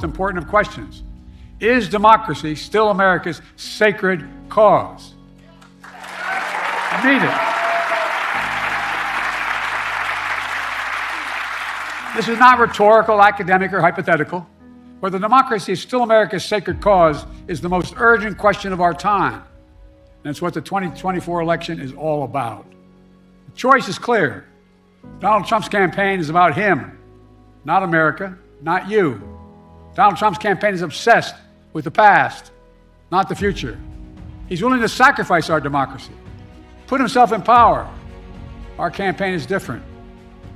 most important of questions. Is democracy still America's sacred cause? I mean it. This is not rhetorical, academic, or hypothetical. Whether democracy is still America's sacred cause is the most urgent question of our time. And it's what the 2024 election is all about. The choice is clear. Donald Trump's campaign is about him, not America, not you. Donald Trump's campaign is obsessed with the past, not the future. He's willing to sacrifice our democracy, put himself in power. Our campaign is different.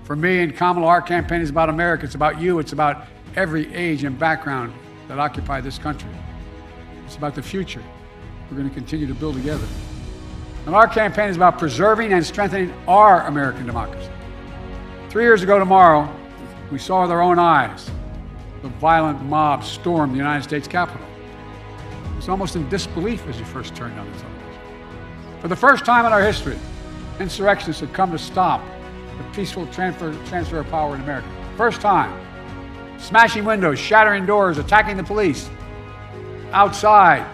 For me and Kamala, our campaign is about America. It's about you. It's about every age and background that occupy this country. It's about the future we're going to continue to build together. And our campaign is about preserving and strengthening our American democracy. 3 years ago tomorrow, we saw with our own eyes the violent mob storm the United States Capitol. It was almost in disbelief as you first turned on the television. For the first time in our history, insurrectionists had come to stop the peaceful transfer of power in America. First time. Smashing windows, shattering doors, attacking the police. Outside,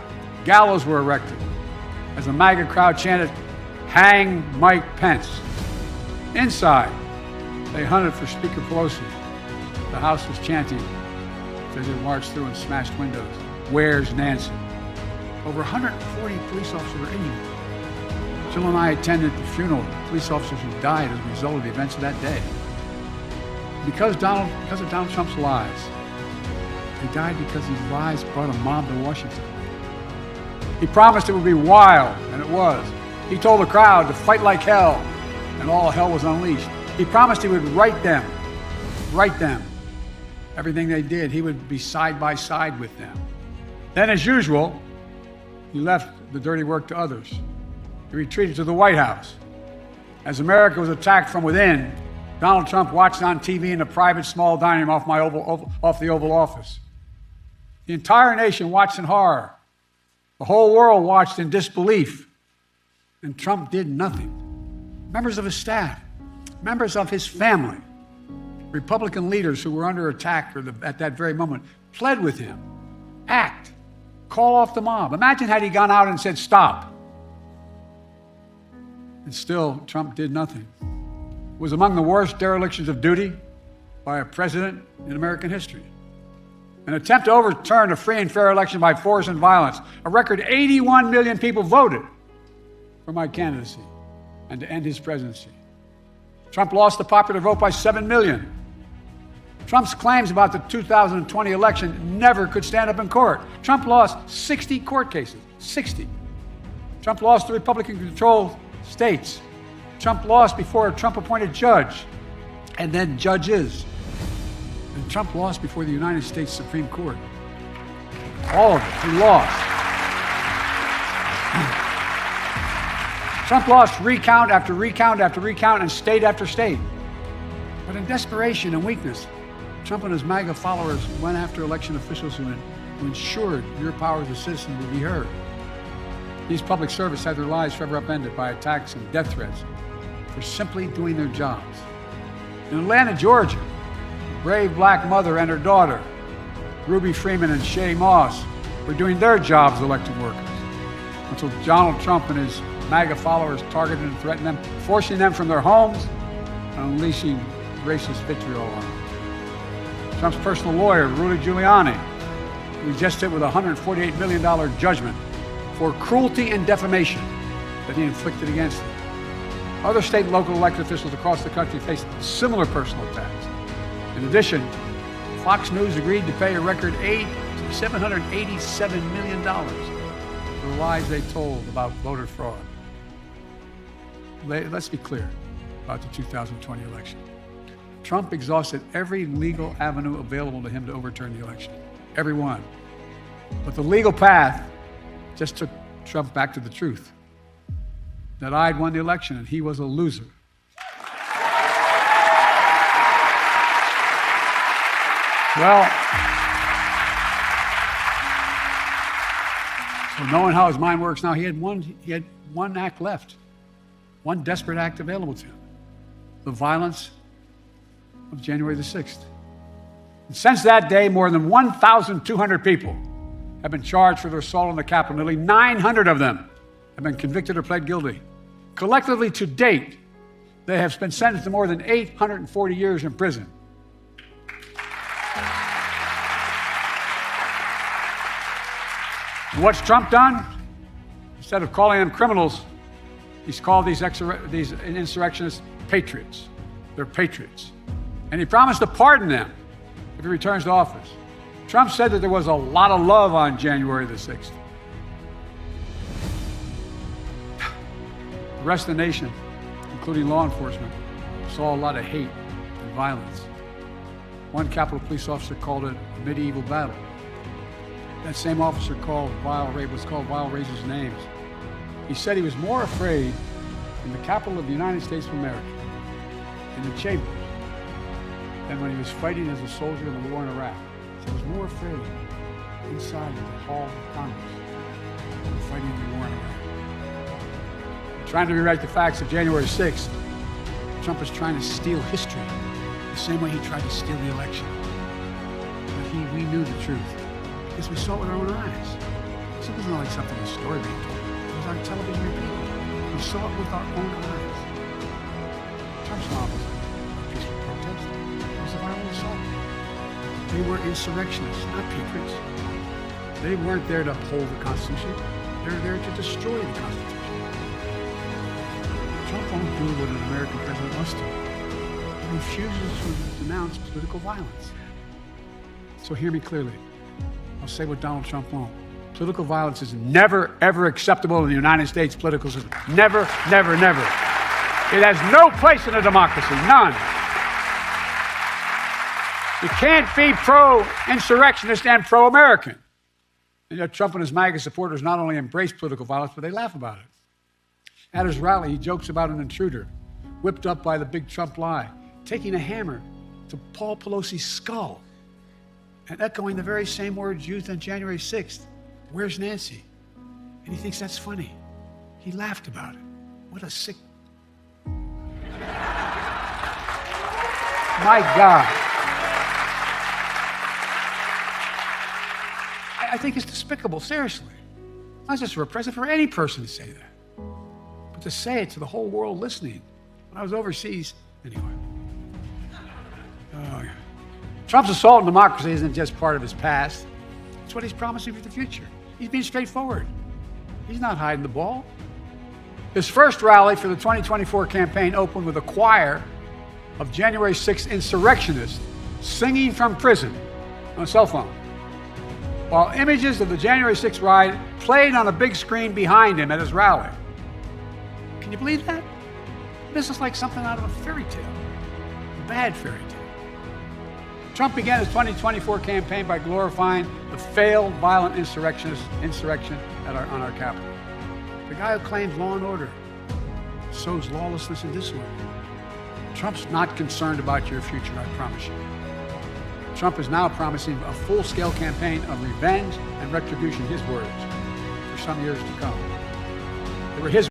gallows were erected as the MAGA crowd chanted, "Hang Mike Pence." Inside, they hunted for Speaker Pelosi. The House was chanting as they marched through and smashed windows, "Where's Nancy?" Over 140 police officers were injured. Jill and I attended the funeral of police officers who died as a result of the events of that day. Because of Donald Trump's lies, they died because these lies brought a mob to Washington. He promised it would be wild, and it was. He told the crowd to fight like hell, and all hell was unleashed. He promised he would right them. Everything they did, he would be side by side with them. Then, as usual, he left the dirty work to others. He retreated to the White House. As America was attacked from within, Donald Trump watched on TV in a private small dining room off the Oval Office. The entire nation watched in horror. The whole world watched in disbelief. And Trump did nothing. Members of his staff, members of his family, Republican leaders who were under attack at that very moment, pled with him. Act. Call off the mob. Imagine had he gone out and said, "Stop." And still, Trump did nothing. It was among the worst derelictions of duty by a president in American history. An attempt to overturn a free and fair election by force and violence. A record 81 million people voted for my candidacy and to end his presidency. Trump lost the popular vote by 7 million. Trump's claims about the 2020 election never could stand up in court. Trump lost 60 court cases. 60. Trump lost the Republican-controlled states. Trump lost before a Trump-appointed judge, and then judges. And Trump lost before the United States Supreme Court. All of it, he lost. Trump lost recount after recount after recount and state after state. But in desperation and weakness, Trump and his MAGA followers went after election officials who ensured your power as a citizen would be heard. These public servants had their lives forever upended by attacks and death threats for simply doing their jobs. In Atlanta, Georgia, a brave black mother and her daughter, Ruby Freeman and Shay Moss, were doing their jobs as elected workers until Donald Trump and his MAGA followers targeted and threatened them, forcing them from their homes and unleashing racist vitriol on them. Trump's personal lawyer, Rudy Giuliani, was just hit with a $148 million judgment for cruelty and defamation that he inflicted against them. Other state and local elected officials across the country faced similar personal attacks. In addition, Fox News agreed to pay a record $787 million for the lies they told about voter fraud. Let's be clear about the 2020 election. Trump exhausted every legal avenue available to him to overturn the election. Every one. But the legal path just took Trump back to the truth. That I'd won the election and he was a loser. Well, so knowing how his mind works now, he had one act left. One desperate act available to him. The violence of January the 6th. And since that day, more than 1,200 people have been charged for their assault on the Capitol. Nearly 900 of them have been convicted or pled guilty. Collectively, to date, they have been sentenced to more than 840 years in prison. And what's Trump done? Instead of calling them criminals, he's called these insurrectionists patriots. They're patriots. And he promised to pardon them if he returns to office. Trump said that there was a lot of love on January the 6th. The rest of the nation, including law enforcement, saw a lot of hate and violence. One Capitol police officer called it a medieval battle. That same officer was called vile racist names. He said he was more afraid in the Capitol of the United States of America, in the chamber, than when he was fighting as a soldier in the war in Iraq. He was more afraid inside the hall of Congress than fighting in the war in Iraq. Trying to rewrite the facts of January 6th, Trump is trying to steal history the same way he tried to steal the election. But we knew the truth because we saw it with our own eyes. This wasn't like something a story being told. It was on television repeated. We saw it with our own eyes. Trump's mob was a peaceful protest. It was a violent assault. They were insurrectionists, not patriots. They weren't there to uphold the Constitution. They were there to destroy the Constitution. Trump won't do what an American president must do. He refuses to denounce political violence. So hear me clearly. I'll say what Donald Trump won't. Political violence is never, ever acceptable in the United States political system. Never, never, never. It has no place in a democracy, none. You can't be pro-insurrectionist and pro-American. And yet Trump and his MAGA supporters not only embrace political violence, but they laugh about it. At his rally, he jokes about an intruder, whipped up by the big Trump lie, taking a hammer to Paul Pelosi's skull, and echoing the very same words used on January 6th. Where's Nancy? And he thinks that's funny. He laughed about it. What a sick... My God. I think it's despicable, seriously. Not just for a president, for any person to say that. But to say it to the whole world listening. When I was overseas, anyway. Oh, yeah. Trump's assault on democracy isn't just part of his past. It's what he's promising for the future. He's being straightforward. He's not hiding the ball. His first rally for the 2024 campaign opened with a choir of January 6th insurrectionists singing from prison on a cell phone, while images of the January 6th riot played on a big screen behind him at his rally. Can you believe that? This is like something out of a fairy tale, a bad fairy tale. Trump began his 2024 campaign by glorifying the failed violent insurrection on our Capitol. The guy who claims law and order sows lawlessness and disorder. Trump's not concerned about your future, I promise you. Trump is now promising a full-scale campaign of revenge and retribution, his words, for some years to come. They were his